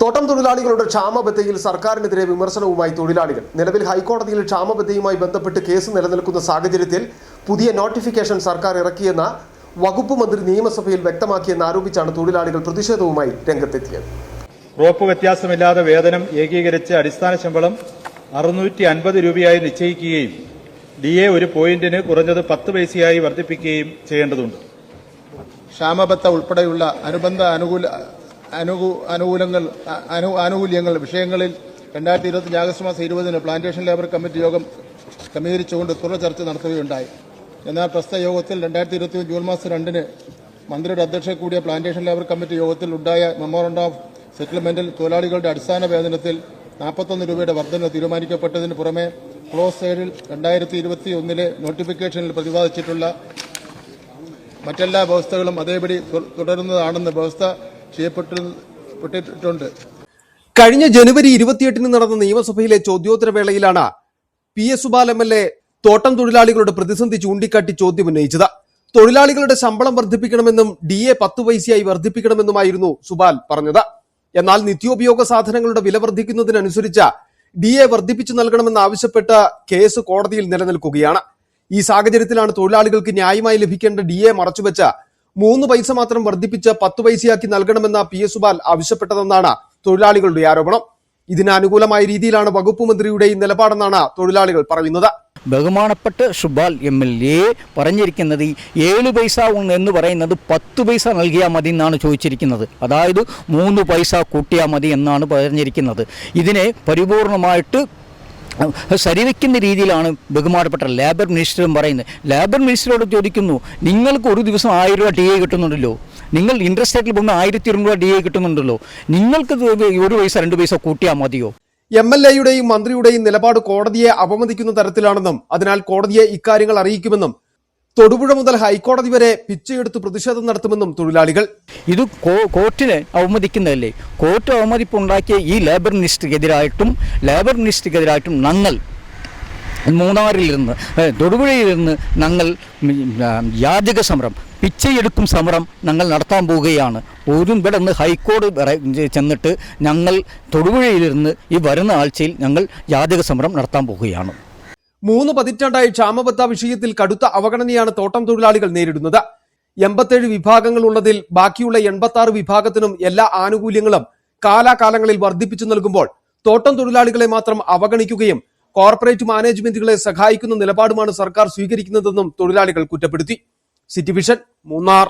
തോട്ടം തൊഴിലാളികളുടെ ക്ഷാമബത്തയിൽ സർക്കാരിനെതിരെ വിമർശനവുമായി തൊഴിലാളികൾ. നിലവിൽ ഹൈക്കോടതിയിൽ ക്ഷാമബത്തയുമായി ബന്ധപ്പെട്ട് കേസ് നിലനിൽക്കുന്ന സാഹചര്യത്തിൽ പുതിയ നോട്ടിഫിക്കേഷൻ സർക്കാർ ഇറക്കിയെന്ന വകുപ്പ് മന്ത്രി നിയമസഭയിൽ വ്യക്തമാക്കിയെന്ന് ആരോപിച്ചാണ് തൊഴിലാളികൾ പ്രതിഷേധവുമായി രംഗത്തെത്തിയത്. ക്രോപ്പ് വ്യത്യാസമില്ലാതെ വേതനം ഏകീകരിച്ച് അടിസ്ഥാന ശമ്പളം 650 രൂപയായി നിശ്ചയിക്കുകയും DA ഒരു പോയിന്റിന് കുറഞ്ഞത് 10 പൈസയായി വർദ്ധിപ്പിക്കുകയും ചെയ്യേണ്ടതുണ്ട്. ക്ഷാമബത്ത ഉൾപ്പെടെയുള്ള അനുബന്ധ ആനുകൂല്യങ്ങൾ വിഷയങ്ങളിൽ 2025 ആഗസ്റ്റ് മാസം 20-ന് പ്ലാന്റേഷൻ ലേബർ കമ്മിറ്റി യോഗം ക്രമീകരിച്ചുകൊണ്ട് തുടർ ചർച്ച നടത്തുകയുണ്ടായി. എന്നാൽ പ്രസ്തുത യോഗത്തിൽ 2021 ജൂൺ മാസം 2-ന് മന്ത്രിയുടെ അധ്യക്ഷതയിൽ കൂടിയ പ്ലാന്റേഷൻ ലേബർ കമ്മിറ്റി യോഗത്തിൽ ഉണ്ടായ മെമ്മോറണ്ടം ഓഫ് സെറ്റിൽമെന്റിൽ തൊഴിലാളികളുടെ അടിസ്ഥാന വേതനത്തിൽ 41 രൂപയുടെ വർധന തീരുമാനിക്കപ്പെട്ടതിന് പുറമെ ക്ലോസ് സൈഡിൽ 2021-ലെ നോട്ടിഫിക്കേഷനിൽ പ്രതിപാദിച്ചിട്ടുള്ള മറ്റെല്ലാ വ്യവസ്ഥകളും അതേപടി തുടരുന്നതാണെന്ന് വ്യവസ്ഥ ചെയ്യപ്പെട്ടിട്ടുണ്ട്. കഴിഞ്ഞ ജനുവരി 28-ന് നടന്ന നിയമസഭയിലെ ചോദ്യോത്തരവേളയിലാണ് PS സുബാൽ MLA തോട്ടം തൊഴിലാളികളുടെ പ്രതിസന്ധി ചൂണ്ടിക്കാട്ടി ചോദ്യം ഉന്നയിച്ചത്. തൊഴിലാളികളുടെ ശമ്പളം വർദ്ധിപ്പിക്കണമെന്നും DA 10 പൈസയായി വർദ്ധിപ്പിക്കണമെന്നുമായിരുന്നു സുബാൽ പറഞ്ഞത്. എന്നാൽ നിത്യോപയോഗ സാധനങ്ങളുടെ വില വർദ്ധിക്കുന്നതിനനുസരിച്ച് DA വർദ്ധിപ്പിച്ചു നൽകണമെന്നാവശ്യപ്പെട്ട കേസ് കോടതിയിൽ നിലനിൽക്കുകയാണ്. ഈ സാഹചര്യത്തിലാണ് തൊഴിലാളികൾക്ക് ന്യായമായി ലഭിക്കേണ്ട DA മറച്ചുവെച്ച് 3 പൈസ മാത്രം വർദ്ധിപ്പിച്ച് 10 പൈസയാക്കി നൽകണമെന്ന PS സുബാൽ ആവശ്യപ്പെട്ടതെന്നാണ് തൊഴിലാളികളുടെ ആരോപണം. ഇതിന് അനുകൂലമായ രീതിയിലാണ് വകുപ്പ് മന്ത്രിയുടെയും നിലപാടെന്നാണ് തൊഴിലാളികൾ പറയുന്നത്. ബഹുമാനപ്പെട്ട സുബാൽ MLA പറഞ്ഞിരിക്കുന്നത് 7 പൈസ എന്ന് പറയുന്നത് 10 പൈസ നൽകിയാൽ മതി എന്നാണ് ചോദിച്ചിരിക്കുന്നത്. അതായത് 3 പൈസ കൂട്ടിയാൽ മതി എന്നാണ് പറഞ്ഞിരിക്കുന്നത്. ഇതിനെ പരിപൂർണമായിട്ട് ശരിവെക്കുന്ന രീതിയിലാണ് ബഹുമാനപ്പെട്ട ലേബർ മിനിസ്റ്ററും പറയുന്നത്. ലേബർ മിനിസ്റ്ററോട് ചോദിക്കുന്നു, നിങ്ങൾക്ക് ഒരു ദിവസം 1000 രൂപ DA കിട്ടുന്നുണ്ടല്ലോ, നിങ്ങൾ ഇൻട്രസ്റ്റ് പോകുന്ന 1200 രൂപ DA കിട്ടുന്നുണ്ടല്ലോ, നിങ്ങൾക്ക് 1 പൈസ 2 പൈസ കൂട്ടിയാൽ മതിയോ? MLAയുടെയും മന്ത്രിയുടെയും നിലപാട് കോടതിയെ അപമതിക്കുന്ന തരത്തിലാണെന്നും അതിനാൽ കോടതിയെ ഇക്കാര്യങ്ങൾ അറിയിക്കുമെന്നും തൊടുപുഴ മുതൽ ഹൈക്കോടതി വരെ പിച്ചയെടുത്ത് പ്രതിഷേധം നടത്തുമെന്നും തൊഴിലാളികൾ. ഇത് കോർട്ടിനെ അവമതിക്കുന്നതല്ലേ? കോർട്ട് അവമതിപ്പുണ്ടാക്കിയ ഈ ലേബർ മിനിസ്റ്റർക്കെതിരായിട്ടും ഞങ്ങൾ മൂന്നാറിലിരുന്ന് തൊടുപുഴയിലിരുന്ന് ഞങ്ങൾ യാചക സമരം, പിച്ചയെടുക്കും സമരം ഞങ്ങൾ നടത്താൻ പോവുകയാണ്. ഇവിടെ നിന്ന് ഹൈക്കോടതി ചെന്നിട്ട് ഞങ്ങൾ തൊടുപുഴയിലിരുന്ന് ഈ വരുന്ന ആഴ്ചയിൽ ഞങ്ങൾ യാചക സമരം നടത്താൻ പോവുകയാണ്. 3 പതിറ്റാണ്ടായി ക്ഷാമബത്ത വിഷയത്തിൽ കടുത്ത അവഗണനയാണ് തോട്ടം തൊഴിലാളികൾ നേരിടുന്നത്. 87 വിഭാഗങ്ങൾ ഉള്ളതിൽ ബാക്കിയുള്ള 86 വിഭാഗത്തിനും എല്ലാ ആനുകൂല്യങ്ങളും കാലാകാലങ്ങളിൽ വർദ്ധിപ്പിച്ചു നൽകുമ്പോൾ തോട്ടം തൊഴിലാളികളെ മാത്രം അവഗണിക്കുകയും കോർപ്പറേറ്റ് മാനേജ്മെന്റുകളെ സഹായിക്കുന്ന നിലപാടുമാണ് സർക്കാർ സ്വീകരിക്കുന്നതെന്നും തൊഴിലാളികൾ കുറ്റപ്പെടുത്തി. City vision, Munnar.